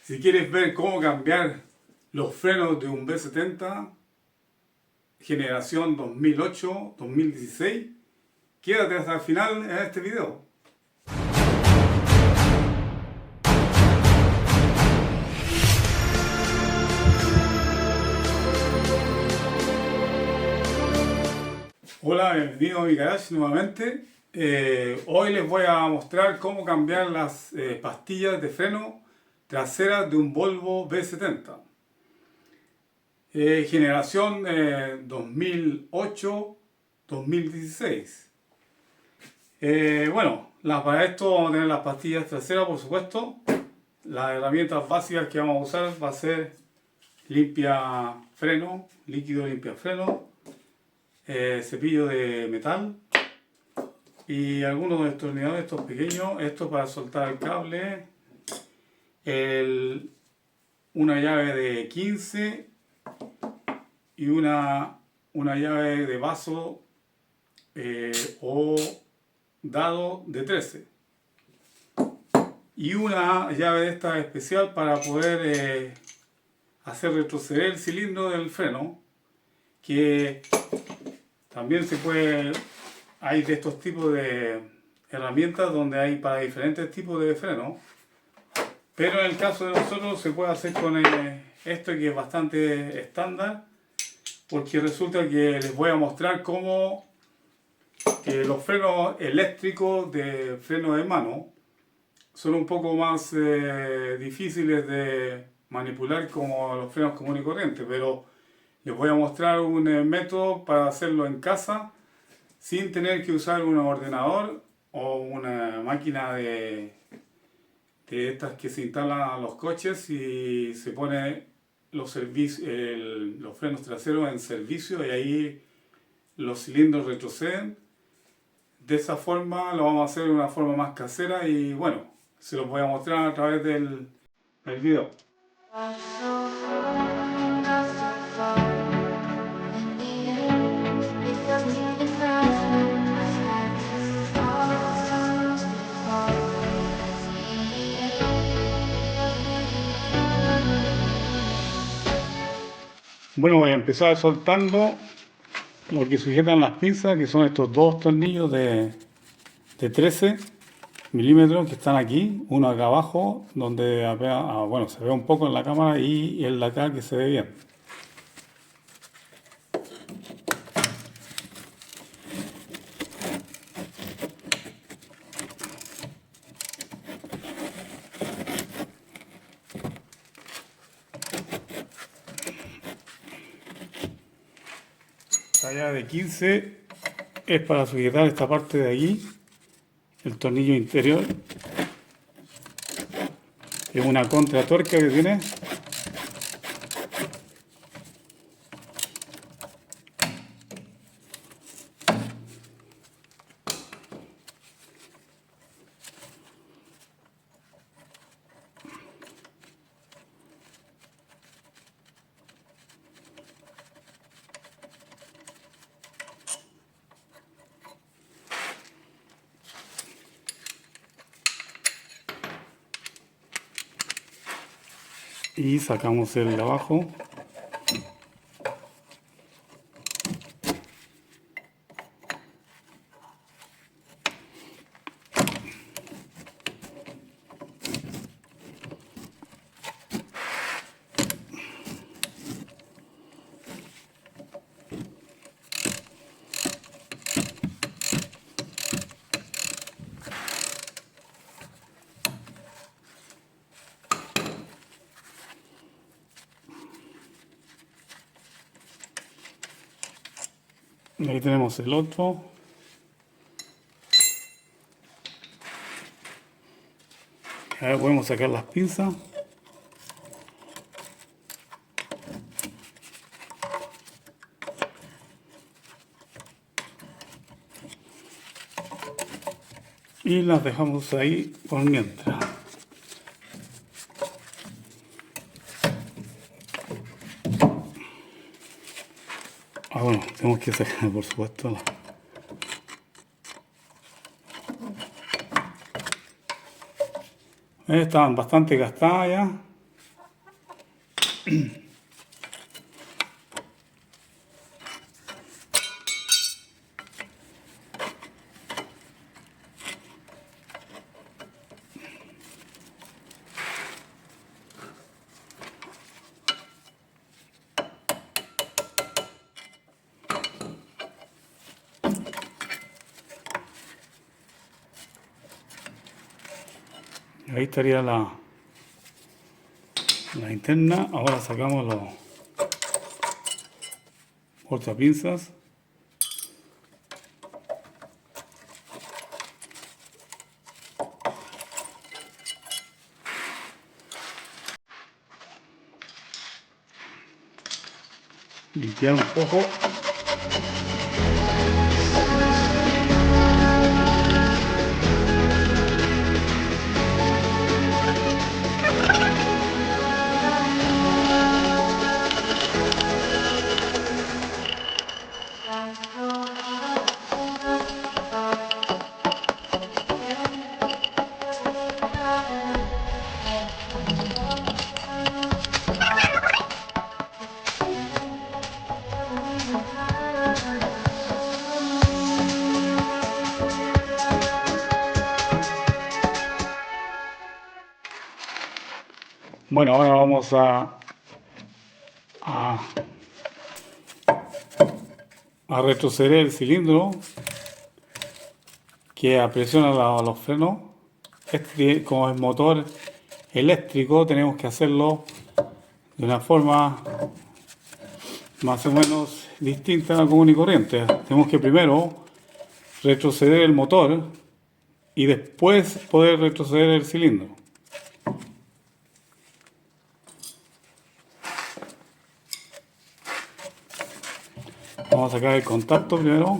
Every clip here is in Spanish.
Si quieres ver cómo cambiar los frenos de un V70 generación 2008-2016, quédate hasta el final en este video. Hola, bienvenido a mi garage nuevamente. Hoy les voy a mostrar cómo cambiar las pastillas de freno traseras de un Volvo V70. Generación 2008-2016. Bueno, para esto vamos a tener las pastillas traseras, por supuesto. Las herramientas básicas que vamos a usar va a ser limpia freno, líquido limpia freno, cepillo de metal y algunos destornilladores estos pequeños, esto para soltar el cable, una llave de 15 y una llave de vaso o dado de 13 y una llave de esta especial para poder hacer retroceder el cilindro del freno, que también se puede, hay de estos tipos de herramientas donde hay para diferentes tipos de freno, pero en el caso de nosotros se puede hacer con esto, que es bastante estándar, porque resulta que les voy a mostrar cómo los frenos eléctricos de freno de mano son un poco más difíciles de manipular como los frenos comunes y corrientes, pero les voy a mostrar un método para hacerlo en casa sin tener que usar un ordenador o una máquina de estas que se instalan a los coches y se pone los frenos traseros en servicio y ahí los cilindros retroceden. De esa forma lo vamos a hacer de una forma más casera y bueno, se los voy a mostrar a través del video. Bueno, voy a empezar soltando lo que sujetan las pinzas, que son estos dos tornillos de 13 milímetros que están aquí, uno acá abajo, donde se ve un poco en la cámara, y el de acá que se ve bien. La llave de 15 es para sujetar esta parte de aquí, el tornillo interior. Es una contratuerca que tiene. Y sacamos el de abajo. Y ahí tenemos el otro. Ahora podemos sacar las pinzas. Y las dejamos ahí por mientras. Bueno, tenemos que sacar, por supuesto, estaban bastante gastadas ya. Ahí estaría la interna. Ahora sacamos los cortapinzas. Limpiar un poco. Bueno, ahora vamos a retroceder el cilindro que apresiona los frenos. Como es motor eléctrico, tenemos que hacerlo de una forma más o menos distinta a la común y corriente. Tenemos que primero retroceder el motor y después poder retroceder el cilindro. Vamos a sacar el contacto primero.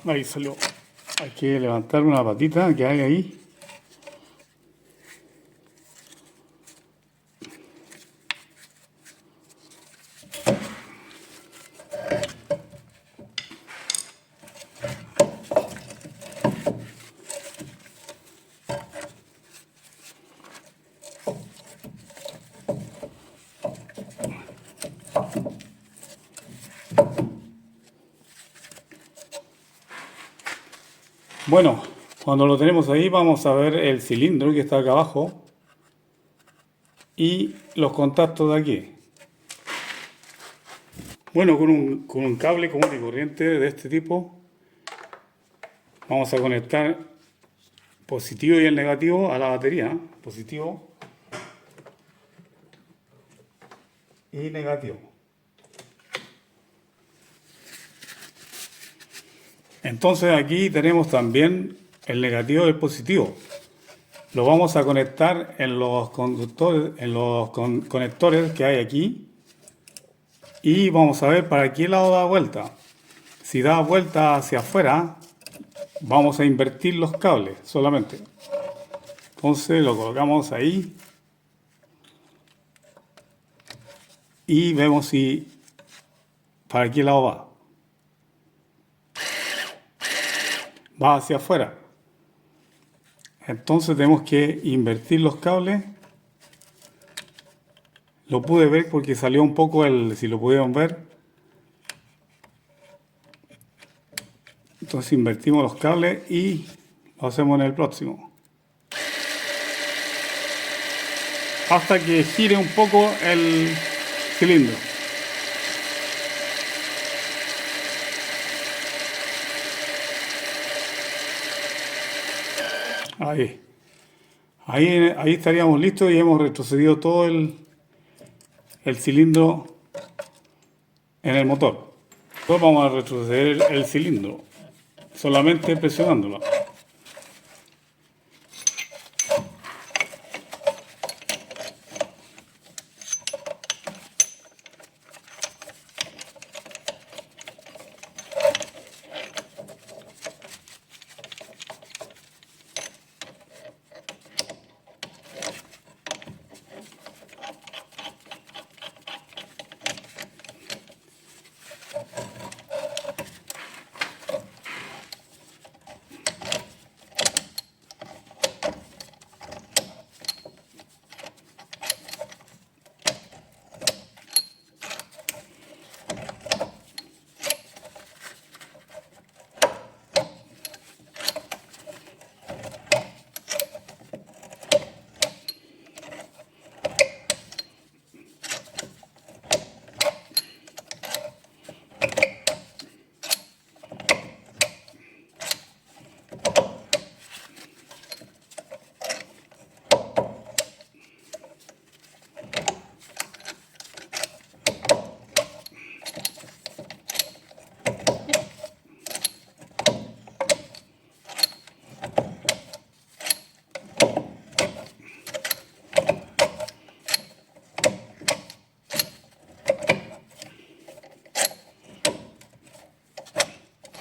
Ahí salió. Hay que levantar una patita que hay ahí. Bueno, cuando lo tenemos ahí vamos a ver el cilindro que está acá abajo y los contactos de aquí. Bueno, con un cable común y corriente de este tipo vamos a conectar positivo y el negativo a la batería. Positivo y negativo. Entonces aquí tenemos también el negativo y el positivo. Lo vamos a conectar en los conductores, en los conectores que hay aquí. Y vamos a ver para qué lado da vuelta. Si da vuelta hacia afuera, vamos a invertir los cables solamente. Entonces lo colocamos ahí. Y vemos si para qué lado va. Va hacia afuera. Entonces tenemos que invertir los cables. Lo pude ver porque salió un poco si lo pudieron ver. Entonces invertimos los cables y lo hacemos en el próximo. Hasta que gire un poco el cilindro. Ahí estaríamos listos y hemos retrocedido todo el cilindro en el motor. Después vamos a retroceder el cilindro, solamente presionándolo.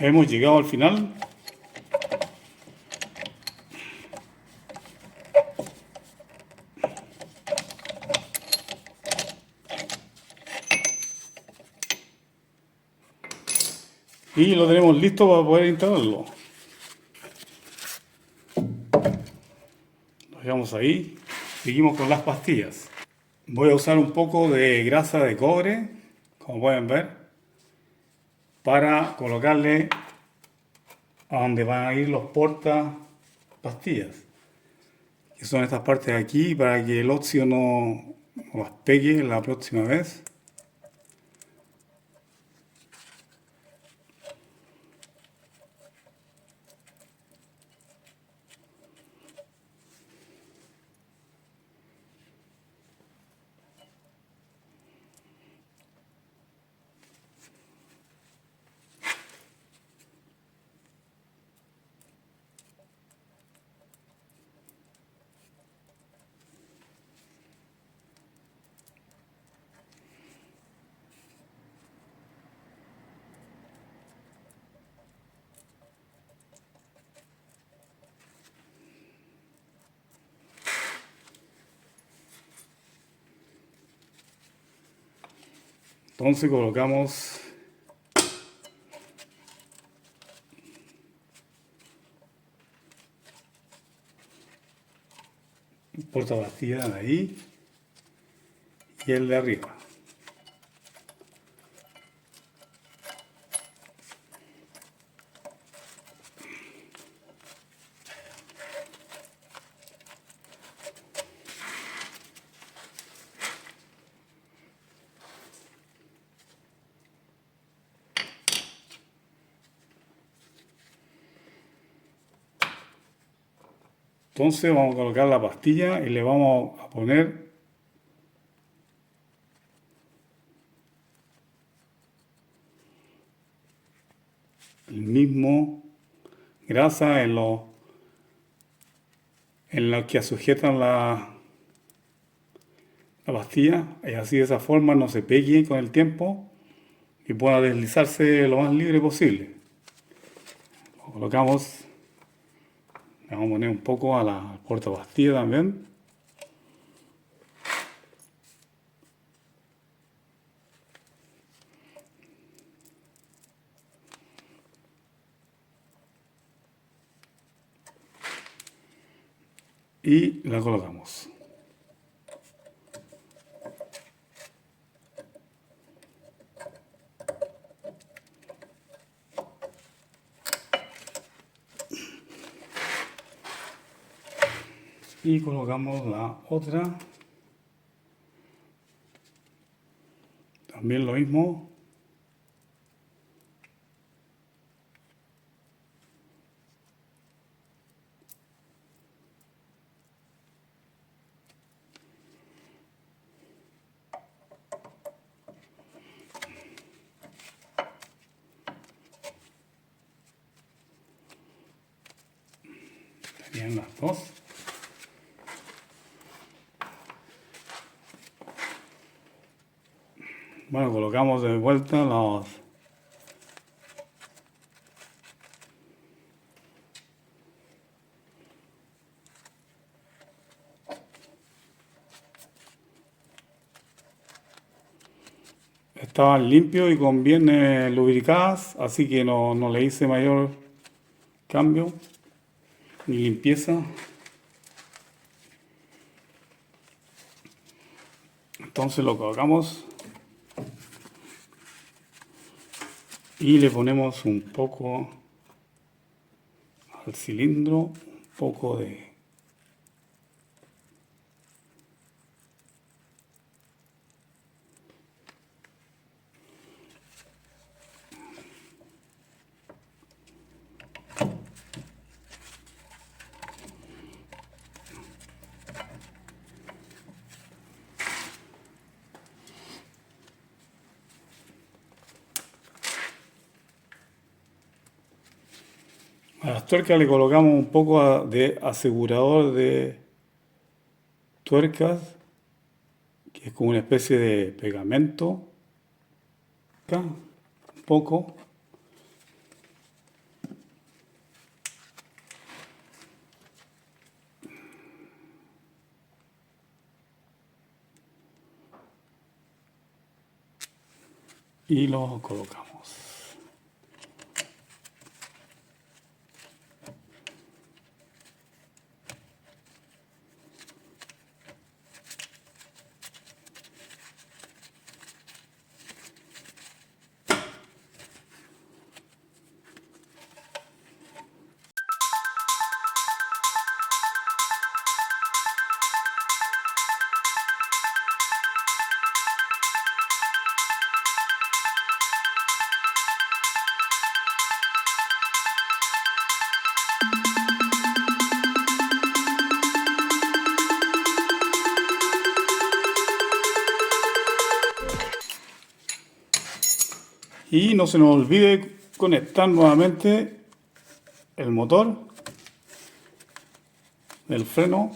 Hemos llegado al final. Y lo tenemos listo para poder instalarlo. Lo dejamos ahí. Seguimos con las pastillas. Voy a usar un poco de grasa de cobre, como pueden ver, para colocarle a donde van a ir los porta pastillas, que son estas partes de aquí, para que el óxido no las pegue la próxima vez. Entonces colocamos el portapastillas de ahí y el de arriba. Entonces vamos a colocar la pastilla y le vamos a poner el mismo grasa en los que sujetan la pastilla, y así de esa forma no se pegue con el tiempo y pueda deslizarse lo más libre posible. Lo colocamos, le vamos a poner un poco a la portapastilla también. Y la colocamos. Y colocamos la otra. También lo mismo. Tenían las dos. Bueno, colocamos de vuelta los estaban limpios y con bien lubricadas, así que no le hice mayor cambio ni limpieza. Entonces lo colocamos y le ponemos un poco al cilindro, un poco de a las tuercas le colocamos un poco de asegurador de tuercas, que es como una especie de pegamento. Acá, un poco. y lo colocamos. Y no se nos olvide conectar nuevamente el motor del freno.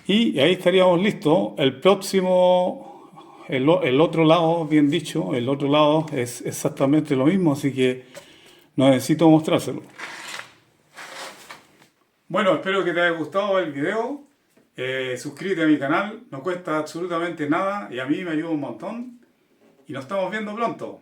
Y ahí estaríamos listos. El próximo, el otro lado, bien dicho, el otro lado es exactamente lo mismo, así que no necesito mostrárselo. Bueno, espero que te haya gustado el video. Suscríbete a mi canal, no cuesta absolutamente nada y a mí me ayuda un montón. Y nos estamos viendo pronto.